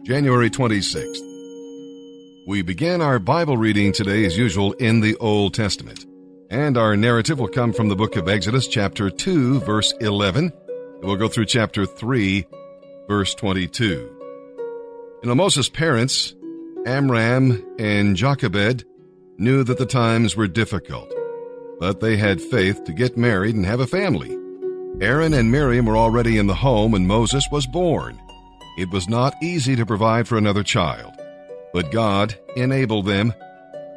January 26th. We begin our Bible reading today as usual in the Old Testament. And our narrative will come from the book of Exodus, chapter 2, verse 11. And we'll go through chapter 3, verse 22. Moses' parents, Amram and Jochebed, knew that the times were difficult, but they had faith to get married and have a family. Aaron and Miriam were already in the home when Moses was born. It was not easy to provide for another child, but God enabled them,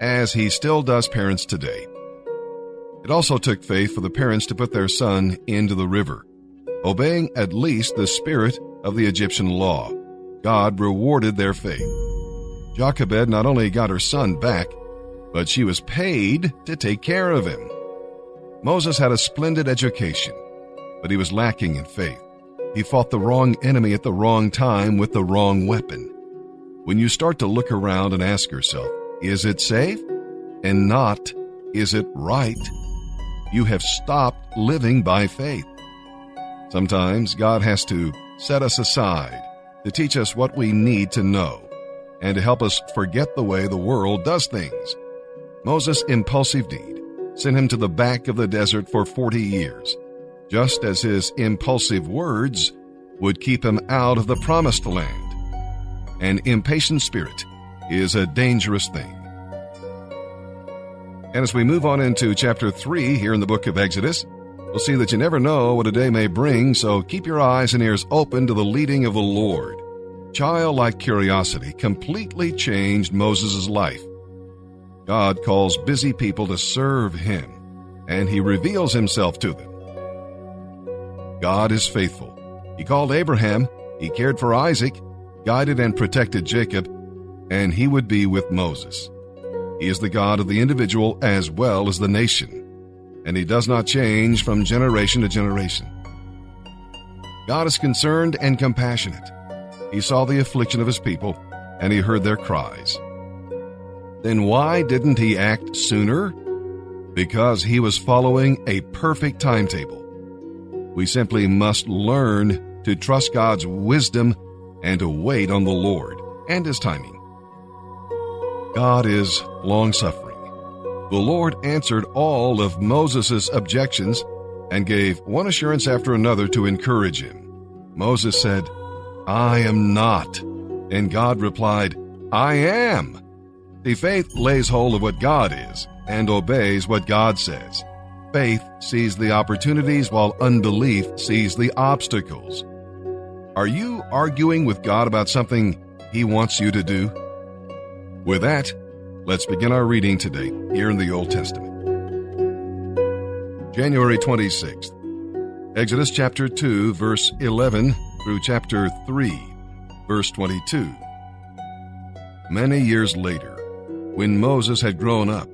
as He still does parents today. It also took faith for the parents to put their son into the river. Obeying at least the spirit of the Egyptian law, God rewarded their faith. Jochebed not only got her son back, but she was paid to take care of him. Moses had a splendid education, but he was lacking in faith. He fought the wrong enemy at the wrong time with the wrong weapon. When you start to look around and ask yourself, is it safe? And not, is it right? You have stopped living by faith. Sometimes God has to set us aside to teach us what we need to know and to help us forget the way the world does things. Moses' impulsive deed sent him to the back of the desert for 40 years. Just as his impulsive words would keep him out of the promised land. An impatient spirit is a dangerous thing. And as we move on into chapter 3 here in the book of Exodus, we'll see that you never know what a day may bring, so keep your eyes and ears open to the leading of the Lord. Childlike curiosity completely changed Moses' life. God calls busy people to serve Him, and He reveals Himself to them. God is faithful. He called Abraham, He cared for Isaac, guided and protected Jacob, and He would be with Moses. He is the God of the individual as well as the nation, and He does not change from generation to generation. God is concerned and compassionate. He saw the affliction of His people, and He heard their cries. Then why didn't He act sooner? Because He was following a perfect timetable. We simply must learn to trust God's wisdom and to wait on the Lord and His timing. God is long-suffering. The Lord answered all of Moses' objections and gave one assurance after another to encourage him. Moses said, "I am not." And God replied, "I am." The faith lays hold of what God is and obeys what God says. Faith sees the opportunities while unbelief sees the obstacles. Are you arguing with God about something He wants you to do? With that, let's begin our reading today here in the Old Testament. January 26th. Exodus chapter 2, verse 11 through chapter 3, verse 22. Many years later, when Moses had grown up,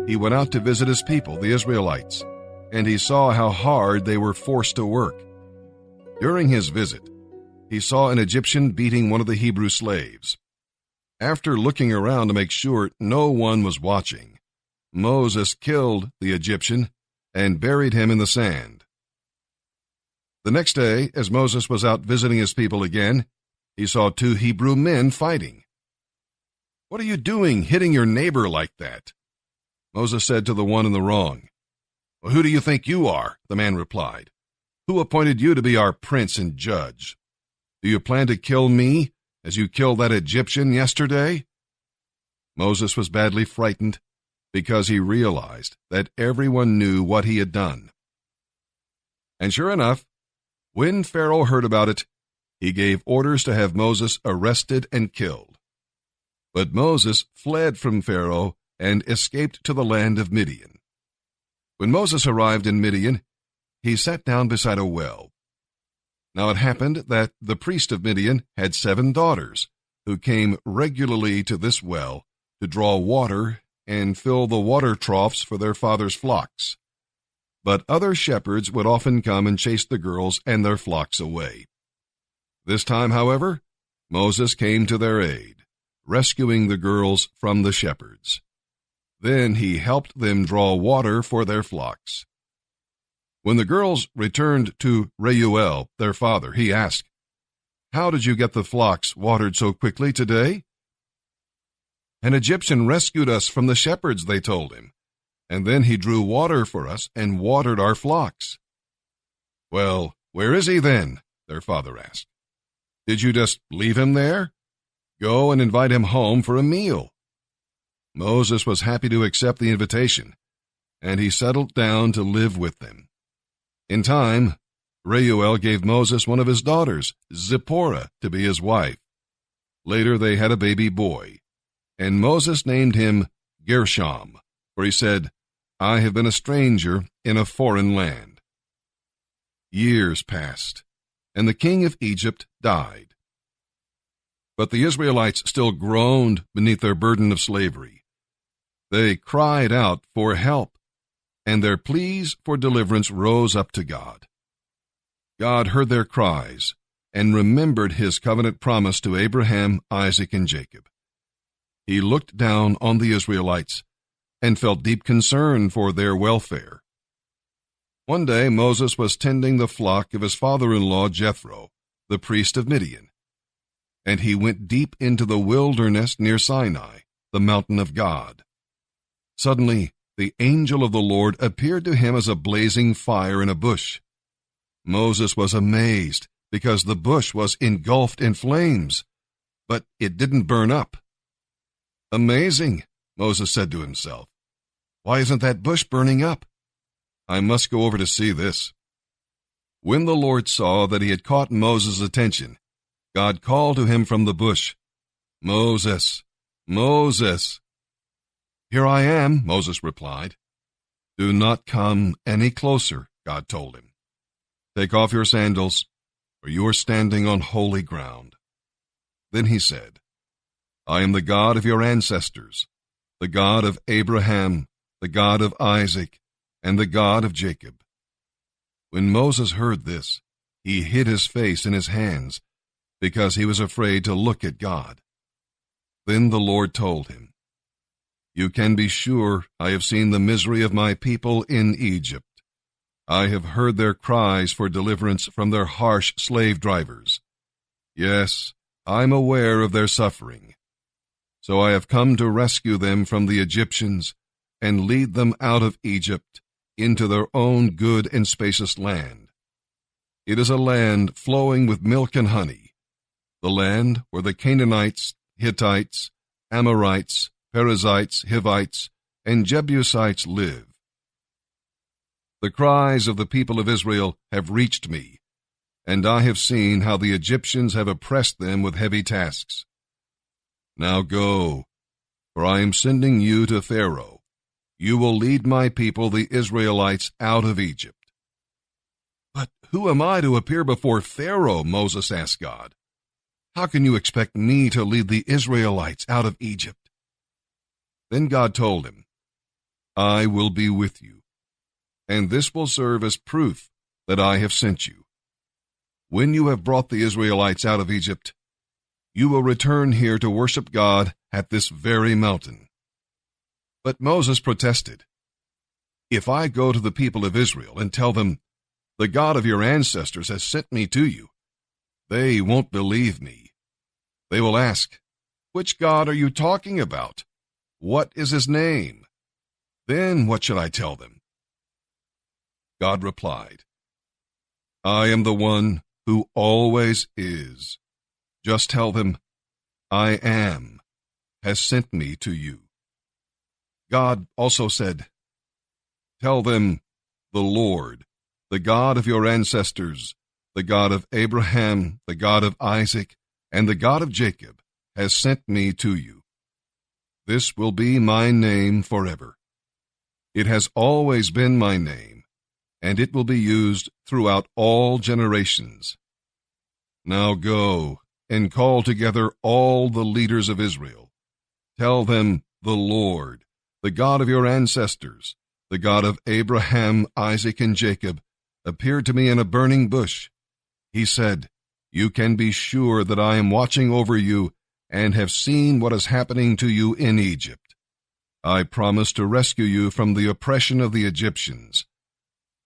he went out to visit his people, the Israelites, and he saw how hard they were forced to work. During his visit, he saw an Egyptian beating one of the Hebrew slaves. After looking around to make sure no one was watching, Moses killed the Egyptian and buried him in the sand. The next day, as Moses was out visiting his people again, he saw two Hebrew men fighting. "What are you doing, hitting your neighbor like that?" Moses said to the one in the wrong. "Well, who do you think you are?" the man replied. "Who appointed you to be our prince and judge? Do you plan to kill me as you killed that Egyptian yesterday?" Moses was badly frightened because he realized that everyone knew what he had done. And sure enough, when Pharaoh heard about it, he gave orders to have Moses arrested and killed. But Moses fled from Pharaoh and escaped to the land of Midian. When Moses arrived in Midian, he sat down beside a well. Now it happened that the priest of Midian had 7 daughters, who came regularly to this well to draw water and fill the water troughs for their father's flocks. But other shepherds would often come and chase the girls and their flocks away. This time, however, Moses came to their aid, rescuing the girls from the shepherds. Then he helped them draw water for their flocks. When the girls returned to Reuel, their father, he asked, How did you get the flocks watered so quickly today?" "An Egyptian rescued us from the shepherds," they told him, "and then he drew water for us and watered our flocks." "Well, where is he then?" their father asked. "Did you just leave him there? Go and invite him home for a meal." Moses was happy to accept the invitation, and he settled down to live with them. In time, Reuel gave Moses one of his daughters, Zipporah, to be his wife. Later they had a baby boy, and Moses named him Gershom, for he said, "I have been a stranger in a foreign land." Years passed, and the king of Egypt died. But the Israelites still groaned beneath their burden of slavery. They cried out for help, and their pleas for deliverance rose up to God. God heard their cries and remembered his covenant promise to Abraham, Isaac, and Jacob. He looked down on the Israelites and felt deep concern for their welfare. One day Moses was tending the flock of his father-in-law Jethro, the priest of Midian, and he went deep into the wilderness near Sinai, the mountain of God. Suddenly, the angel of the Lord appeared to him as a blazing fire in a bush. Moses was amazed because the bush was engulfed in flames, but it didn't burn up. "Amazing," Moses said to himself. "Why isn't that bush burning up? I must go over to see this." When the Lord saw that he had caught Moses' attention, God called to him from the bush, "Moses, Moses." "Here I am," Moses replied. "Do not come any closer," God told him. "Take off your sandals, for you are standing on holy ground." Then he said, "I am the God of your ancestors, the God of Abraham, the God of Isaac, and the God of Jacob." When Moses heard this, he hid his face in his hands, because he was afraid to look at God. Then the Lord told him, "You can be sure I have seen the misery of my people in Egypt. I have heard their cries for deliverance from their harsh slave drivers. Yes, I'm aware of their suffering. So I have come to rescue them from the Egyptians and lead them out of Egypt into their own good and spacious land. It is a land flowing with milk and honey, the land where the Canaanites, Hittites, Amorites, Perizzites, Hivites, and Jebusites live. The cries of the people of Israel have reached me, and I have seen how the Egyptians have oppressed them with heavy tasks. Now go, for I am sending you to Pharaoh. You will lead my people, the Israelites, out of Egypt." "But who am I to appear before Pharaoh?" Moses asked God. "How can you expect me to lead the Israelites out of Egypt?" Then God told him, "I will be with you, and this will serve as proof that I have sent you. When you have brought the Israelites out of Egypt, you will return here to worship God at this very mountain." But Moses protested, "If I go to the people of Israel and tell them, 'The God of your ancestors has sent me to you,' they won't believe me. They will ask, 'Which God are you talking about? What is his name?' Then what should I tell them?" God replied, "I am the one who always is. Just tell them, 'I am, has sent me to you.'" God also said, "Tell them, 'The Lord, the God of your ancestors, the God of Abraham, the God of Isaac, and the God of Jacob, has sent me to you.' This will be my name forever. It has always been my name, and it will be used throughout all generations. Now go and call together all the leaders of Israel. Tell them, 'The Lord, the God of your ancestors, the God of Abraham, Isaac, and Jacob, appeared to me in a burning bush. He said, You can be sure that I am watching over you and have seen what is happening to you in Egypt. I promise to rescue you from the oppression of the Egyptians.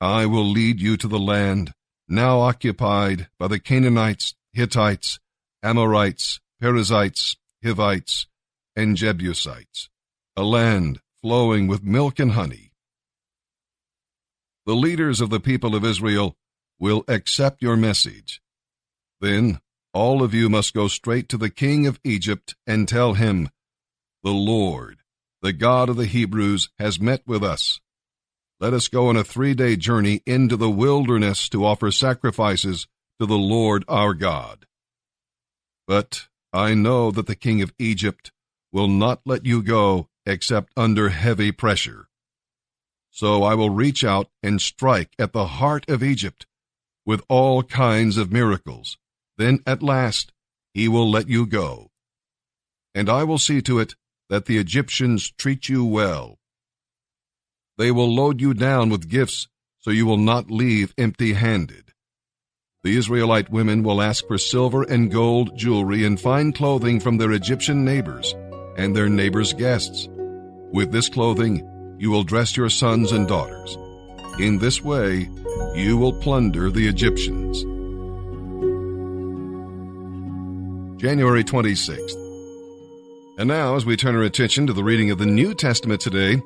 I will lead you to the land now occupied by the Canaanites, Hittites, Amorites, Perizzites, Hivites, and Jebusites, a land flowing with milk and honey. The leaders of the people of Israel will accept your message. Then all of you must go straight to the king of Egypt and tell him, "The Lord, the God of the Hebrews, has met with us. Let us go on a 3-day journey into the wilderness to offer sacrifices to the Lord our God. But I know that the king of Egypt will not let you go except under heavy pressure. So I will reach out and strike at the heart of Egypt with all kinds of miracles. Then at last he will let you go. And I will see to it that the Egyptians treat you well. They will load you down with gifts so you will not leave empty-handed. The Israelite women will ask for silver and gold jewelry and fine clothing from their Egyptian neighbors and their neighbors' guests. With this clothing, you will dress your sons and daughters. In this way, you will plunder the Egyptians." January 26th. And now, as we turn our attention to the reading of the New Testament today,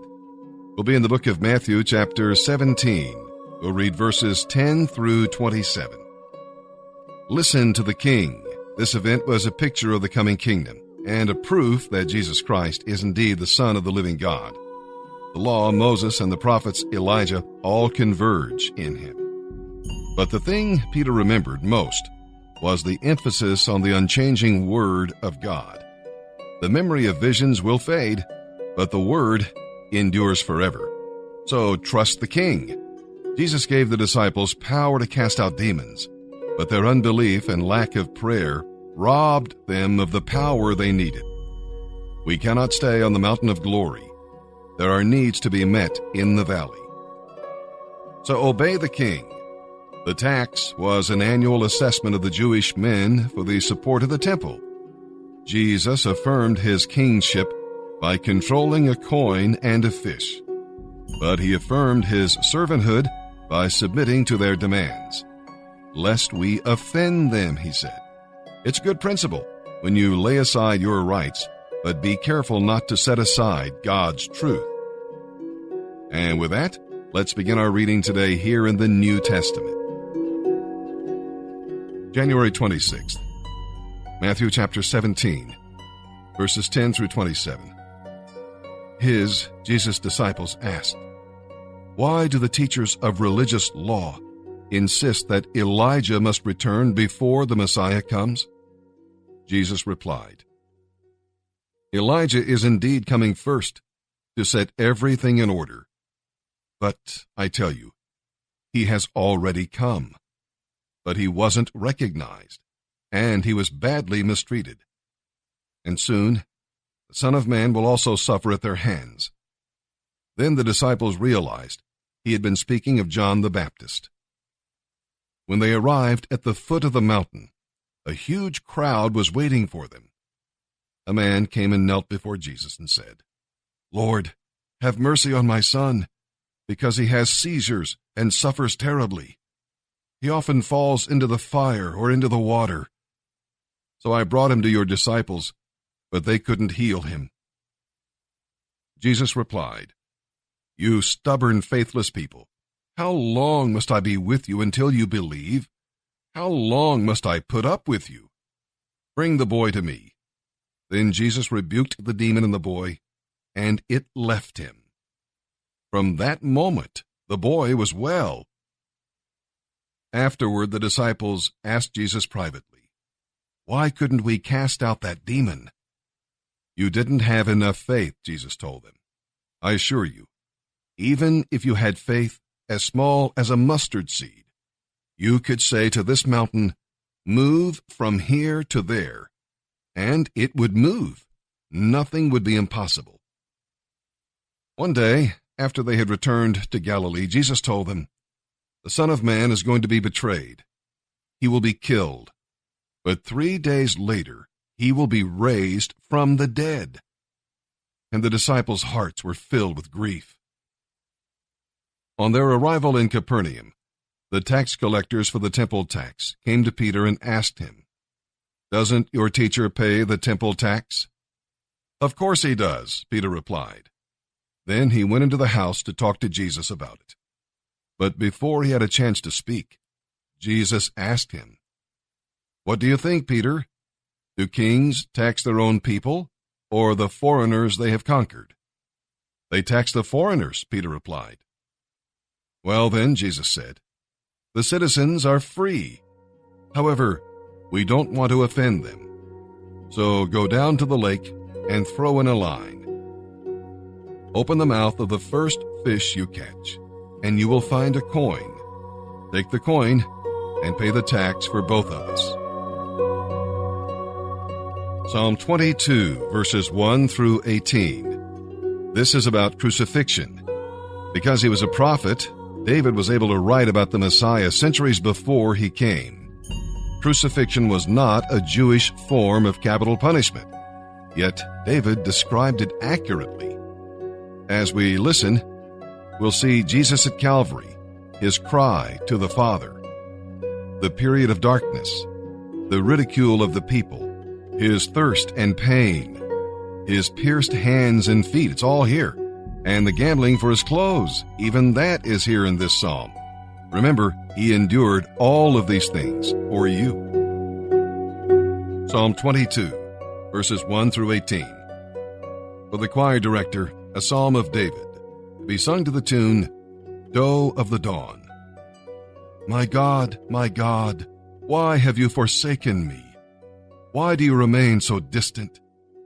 we'll be in the book of Matthew, chapter 17. We'll read verses 10 through 27. Listen to the King. This event was a picture of the coming kingdom and a proof that Jesus Christ is indeed the Son of the living God. The law, Moses, and the prophets Elijah all converge in him. But the thing Peter remembered most was the emphasis on the unchanging Word of God. The memory of visions will fade, but the Word endures forever. So trust the King. Jesus gave the disciples power to cast out demons, but their unbelief and lack of prayer robbed them of the power they needed. We cannot stay on the mountain of glory. There are needs to be met in the valley. So obey the king. The tax was an annual assessment of the Jewish men for the support of the temple. Jesus affirmed his kingship by controlling a coin and a fish. But he affirmed his servanthood by submitting to their demands. "Lest we offend them," he said. It's good principle when you lay aside your rights, but be careful not to set aside God's truth. And with that, let's begin our reading today here in the New Testament. January 26th. Matthew chapter 17, verses 10 through 27. Jesus' disciples asked, "Why do the teachers of religious law insist that Elijah must return before the Messiah comes?" Jesus replied, "Elijah is indeed coming first to set everything in order. But I tell you, he has already come. But he wasn't recognized, and he was badly mistreated. And soon, the Son of Man will also suffer at their hands." Then the disciples realized he had been speaking of John the Baptist. When they arrived at the foot of the mountain, a huge crowd was waiting for them. A man came and knelt before Jesus and said, "Lord, have mercy on my son, because he has seizures and suffers terribly. He often falls into the fire or into the water. So I brought him to your disciples, but they couldn't heal him." Jesus replied, "You stubborn, faithless people, how long must I be with you until you believe? How long must I put up with you? Bring the boy to me." Then Jesus rebuked the demon in the boy, and it left him. From that moment, the boy was well. Afterward, the disciples asked Jesus privately, "Why couldn't we cast out that demon?" "You didn't have enough faith," Jesus told them. "I assure you, even if you had faith as small as a mustard seed, you could say to this mountain, 'Move from here to there,' and it would move. Nothing would be impossible." One day, after they had returned to Galilee, Jesus told them, "The Son of Man is going to be betrayed. He will be killed. But 3 days later, he will be raised from the dead." And the disciples' hearts were filled with grief. On their arrival in Capernaum, the tax collectors for the temple tax came to Peter and asked him, Doesn't your teacher pay the temple tax?" "Of course he does," Peter replied. Then he went into the house to talk to Jesus about it. But before he had a chance to speak, Jesus asked him, "What do you think, Peter? Do kings tax their own people, or the foreigners they have conquered?" "They tax the foreigners," Peter replied. "Well then," Jesus said, "the citizens are free. However, we don't want to offend them. So go down to the lake and throw in a line. Open the mouth of the first fish you catch, and you will find a coin. Take the coin and pay the tax for both of us." Psalm 22, verses 1 through 18. This is about crucifixion. Because he was a prophet, David was able to write about the Messiah centuries before he came. Crucifixion was not a Jewish form of capital punishment, yet David described it accurately. As we listen, we'll see Jesus at Calvary, his cry to the Father, the period of darkness, the ridicule of the people, his thirst and pain, his pierced hands and feet, it's all here, and the gambling for his clothes, even that is here in this psalm. Remember, he endured all of these things for you. Psalm 22, verses 1 through 18. For the choir director, a psalm of David, to be sung to the tune, "Doe of the Dawn." My God, why have you forsaken me? Why do you remain so distant?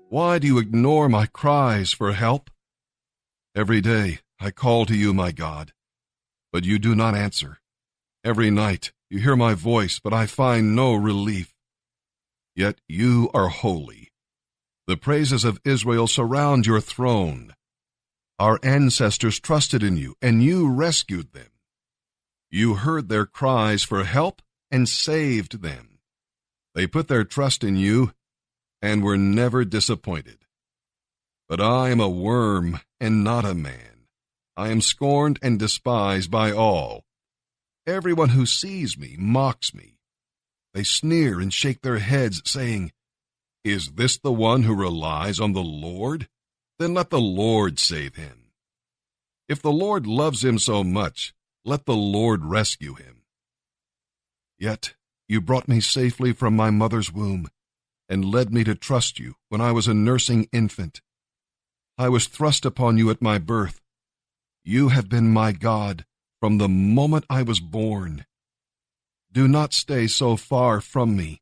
Why do you ignore my cries for help? Every day I call to you, my God, but you do not answer. Every night you hear my voice, but I find no relief. Yet you are holy. The praises of Israel surround your throne. Our ancestors trusted in you, and you rescued them. You heard their cries for help and saved them. They put their trust in you and were never disappointed. But I am a worm and not a man. I am scorned and despised by all. Everyone who sees me mocks me. They sneer and shake their heads, saying, "Is this the one who relies on the Lord? Then let the Lord save him. If the Lord loves him so much, let the Lord rescue him." Yet you brought me safely from my mother's womb and led me to trust you when I was a nursing infant. I was thrust upon you at my birth. You have been my God from the moment I was born. Do not stay so far from me,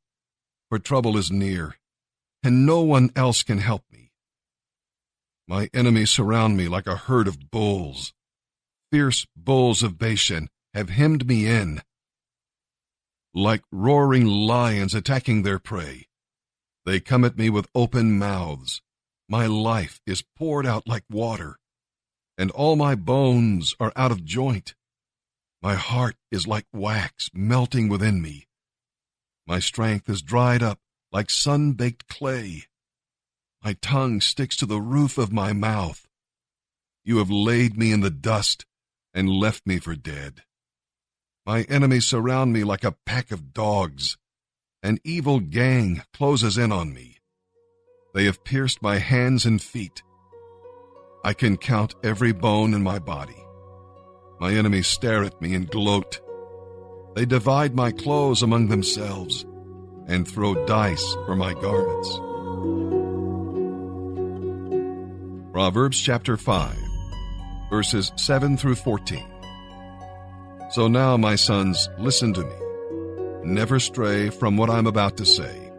for trouble is near, and no one else can help me. My enemies surround me like a herd of bulls. Fierce bulls of Bashan have hemmed me in. Like roaring lions attacking their prey, they come at me with open mouths. My life is poured out like water, and all my bones are out of joint. My heart is like wax melting within me. My strength is dried up like sun-baked clay. My tongue sticks to the roof of my mouth. You have laid me in the dust and left me for dead. My enemies surround me like a pack of dogs. An evil gang closes in on me. They have pierced my hands and feet. I can count every bone in my body. My enemies stare at me and gloat. They divide my clothes among themselves and throw dice for my garments. Proverbs chapter 5, verses 7 through 14. So now, my sons, listen to me. Never stray from what I'm about to say.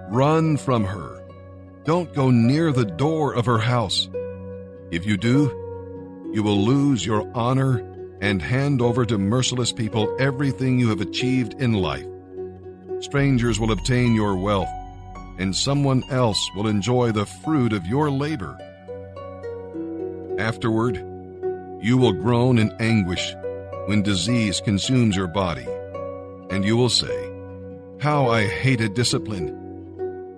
Run from her. Don't go near the door of her house. If you do, you will lose your honor and hand over to merciless people everything you have achieved in life. Strangers will obtain your wealth, and someone else will enjoy the fruit of your labor. Afterward, you will groan in anguish when disease consumes your body, and you will say, "How I hated discipline!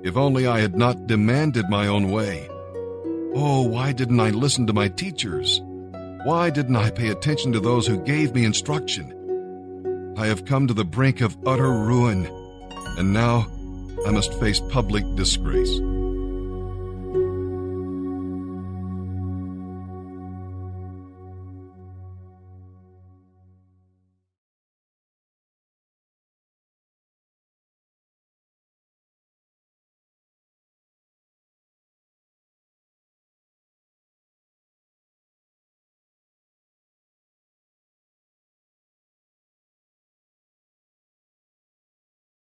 If only I had not demanded my own way. Oh, why didn't I listen to my teachers? Why didn't I pay attention to those who gave me instruction? I have come to the brink of utter ruin, and now I must face public disgrace.